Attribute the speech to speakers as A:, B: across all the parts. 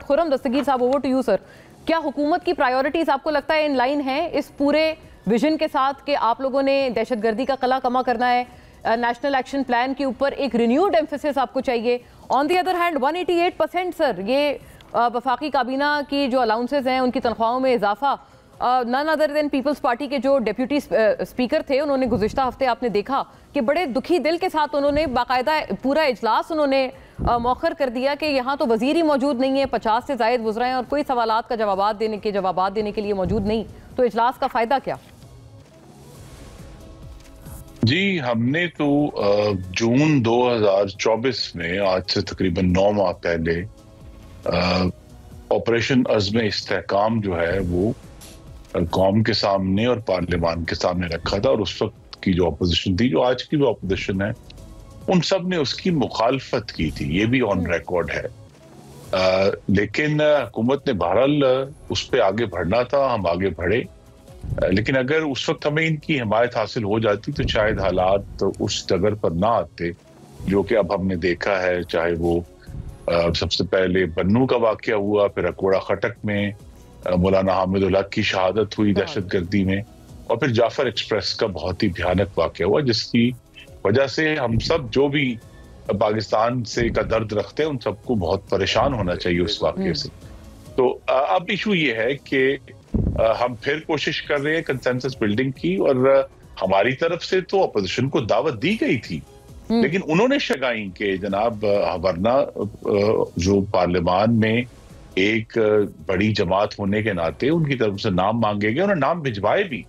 A: खुर्रम दस्तगीर साहब, over to you sir. क्या हुकूमत की प्रायोरिटीज आपको लगता है इन लाइन है इस पूरे विजन के साथ कि आप लोगों ने दहशतगर्दी का कला कमा करना है, नेशनल एक्शन प्लान के ऊपर एक रिन्यूड एम्फेसिस आपको चाहिए? On the other hand 188% sir ये वफाकी काबीना की जो अलाउंसेज हैं उनकी तनख्वाहों में इजाफा, none other than people's party के जो डिप्यूटी स्पीकर थे उन्होंने गुज़िश्ता हफ्ते आपने देखा कि बड़े दुखी दिल के साथ उन्होंने बाकायदा पूरा इजलास उन्होंने मौखर कर दिया कि यहाँ तो वजीर ही मौजूद नहीं है, 50 से ज़ायद गुजरे हैं और कोई सवालात का जवाब देने के लिए मौजूद नहीं, तो इजलास का फ़ायदा क्या?
B: जी, हमने तो जून 2024 में, आज से तकरीबन 9 माह पहले, ऑपरेशन अज़्म इस्तेहकाम जो है वो कौम के सामने और पार्लियामान के सामने रखा था। और उस वक्त की जो अपोजिशन थी, जो आज की भी अपोजिशन है, उन सब ने उसकी मुखालफत की थी, ये भी ऑन रिकॉर्ड है। लेकिन हुकूमत ने बहरहाल उस पर आगे बढ़ना था, हम आगे बढ़े। लेकिन अगर उस वक्त हमें इनकी हिमायत हासिल हो जाती तो शायद हालात तो उस जगह पर ना आते जो कि अब हमने देखा है। चाहे वो सबसे पहले बन्नू का वाकया हुआ, फिर अकोड़ा खटक में मौलाना हामिदुल हक की शहादत हुई दहशतगर्दी में, और फिर जाफर एक्सप्रेस का बहुत ही भयानक वाकया हुआ, जिसकी वजह से हम सब जो भी पाकिस्तान से का दर्द रखते हैं उन सबको बहुत परेशान होना चाहिए उस वाकये से। तो अब इशू ये है कि हम फिर कोशिश कर रहे हैं कंसेंसस बिल्डिंग की, और हमारी तरफ से तो अपोजिशन को दावत दी गई थी, लेकिन उन्होंने शगाई कि जनाब वरना जो पार्लियामान में एक बड़ी जमात होने के नाते उनकी तरफ से नाम मांगे गए, उन्होंने नाम भिजवाए भी,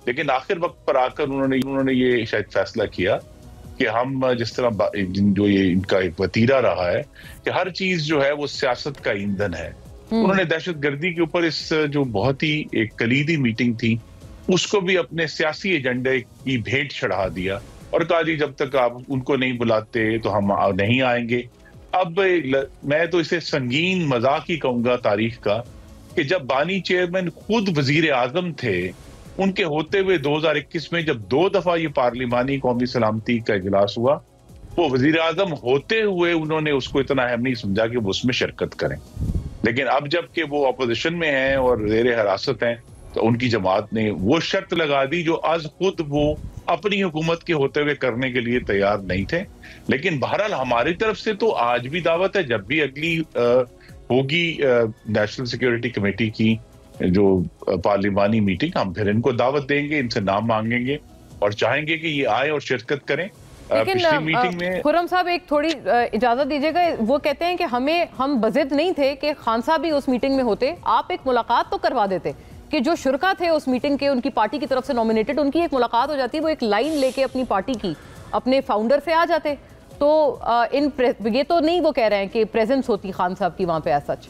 B: लेकिन आखिर वक्त पर आकर उन्होंने ये शायद फैसला किया कि हम जिस तरह जो ये इनका एक वतीरा रहा है कि हर चीज जो है वो सियासत का ईंधन है, उन्होंने दहशतगर्दी के ऊपर इस जो बहुत ही एक कलीदी मीटिंग थी उसको भी अपने सियासी एजेंडे की भेंट चढ़ा दिया और कहा जी जब तक आप उनको नहीं बुलाते तो हम नहीं आएंगे। अब मैं तो इसे संगीन मजाक ही कहूंगा तारीख का कि जब बानी चेयरमैन खुद वजीर आजम थे, उनके होते हुए 2021 में जब 2 दफा ये पार्लिमानी कौमी सलामती का इजलास हुआ, वो वजीर आजम होते हुए उन्होंने उसको इतना अहम नहीं समझा कि वो उसमें शिरकत करें। लेकिन अब जबकि वो अपोजिशन में हैं और ज़ेरे हिरासत हैं, तो उनकी जमात ने वो शर्त लगा दी जो आज खुद वो अपनी हुकूमत के होते हुए करने के लिए तैयार नहीं थे। लेकिन बहरहाल हमारी तरफ से तो आज भी दावत है, जब भी अगली होगी नेशनल सिक्योरिटी कमेटी की जो पार्लिमानी मीटिंग, हम फिर इनको दावत देंगे, इनसे नाम मांगेंगे और चाहेंगे कि ये आए और शिरकत करें। पिछली मीटिंग में
A: खुर्रम साहब एक थोड़ी इजाजत दीजिएगा, वो कहते हैं कि हम बजिद नहीं थे कि खान साहब भी उस मीटिंग में होते, आप एक मुलाकात तो करवा देते कि जो शुरका थे उस मीटिंग के, उनकी पार्टी की तरफ से नॉमिनेटेड, उनकी एक मुलाकात हो जाती, वो एक लाइन लेके अपनी पार्टी की अपने फाउंडर से आ जाते। तो ये तो नहीं वो कह रहे हैं कि प्रेजेंस होती खान साहब की वहां पे ऐसा सच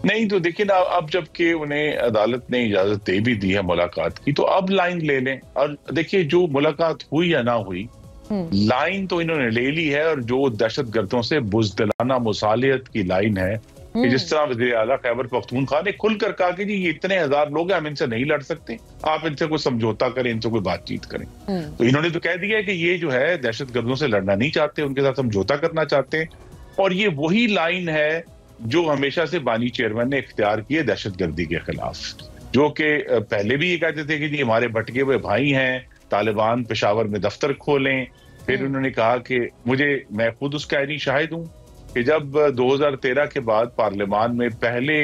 B: नहीं। तो देखिए ना, अब जबकि उन्हें अदालत ने इजाजत दे भी दी है मुलाकात की, तो अब लाइन ले लें। और देखिए जो मुलाकात हुई या ना हुई, लाइन तो इन्होंने ले ली है। और जो दहशतगर्दों से बुज़दिलाना मुसालियत की लाइन है कि जिस तरह वज़ीर आला खैबर पख्तूनख्वा ने खुलकर कहा कि जी ये इतने हजार लोग हैं, हम इनसे नहीं लड़ सकते, आप इनसे कोई समझौता करें, इनसे कोई बातचीत करें। तो इन्होंने तो कह दिया कि ये जो है दहशतगर्दों से लड़ना नहीं चाहते, उनके साथ समझौता करना चाहते हैं। और ये वही लाइन है जो हमेशा से बानी चेयरमैन ने इख्तियार की है दहशतगर्दी के खिलाफ, जो कि पहले भी ये कहते थे कि जी हमारे भटके हुए भाई हैं, तालिबान पेशावर में दफ्तर खोलें। फिर उन्होंने कहा कि मैं खुद उसका ऐनी शाहिद हूं कि जब 2013 के बाद पार्लियामान में पहले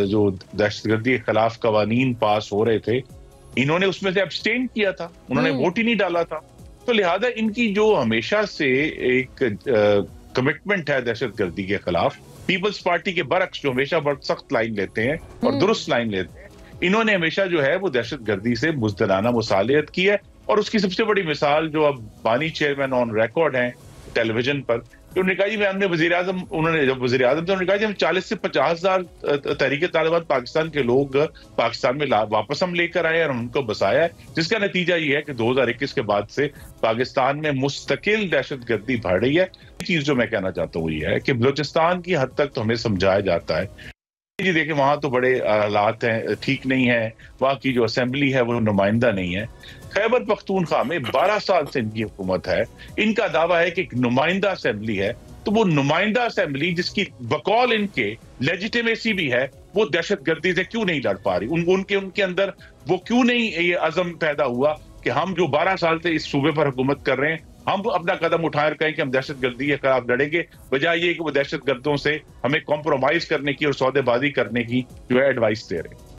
B: जो दहशतगर्दी के खिलाफ कवानीन पास हो रहे थे, इन्होंने उसमें से एब्सटेन किया था, उन्होंने वोट ही नहीं डाला था। तो लिहाजा इनकी जो हमेशा से एक कमिटमेंट है दहशतगर्दी के खिलाफ, पीपल्स पार्टी के बरक्स जो हमेशा बहुत सख्त लाइन लेते हैं और दुरुस्त लाइन लेते हैं, इन्होंने हमेशा जो है वो दहशतगर्दी से बुज़दिलाना मुसालियत की है। और उसकी सबसे बड़ी मिसाल जो अब बानी चेयरमैन ऑन रिकॉर्ड हैं टेलीविजन पर, उन्होंने कहा जी हमने जब वज़ीर आज़म थे, उन्होंने कहा जी हम 40 से 50 हजार तहरीके तालिबान पाकिस्तान के लोग पाकिस्तान में वापस हम लेकर आए और उनको बसाया है, जिसका नतीजा ये है कि 2021 के बाद से पाकिस्तान में मुस्तकिल दहशतगर्दी बढ़ रही है। चीज जो मैं कहना चाहता हूँ ये है कि बलूचिस्तान की हद तक तो हमें समझाया जाता है जी देखिए वहां तो बड़े हालात हैं, ठीक नहीं है, वहां की जो असेंबली है वो नुमाइंदा नहीं है। खैबर पख्तूनख्वा में 12 साल से इनकी हुकूमत है, इनका दावा है कि एक नुमाइंदा असेंबली है, तो वो नुमाइंदा असेंबली जिसकी बकौल इनके लेजिटिमेसी भी है, वो दहशतगर्दी से क्यों नहीं लड़ पा रही? उनके अंदर वो क्यों नहीं ये अज़म पैदा हुआ कि हम जो 12 साल से इस सूबे पर हुकूमत कर रहे हैं, हम अपना कदम उठाए कहें कि हम दहशतगर्दी के खिलाफ लड़ेंगे, बजाय ये कि वो दहशतगर्दों से हमें कॉम्प्रोमाइज करने की और सौदेबाजी करने की जो है एडवाइस दे रहे हैं।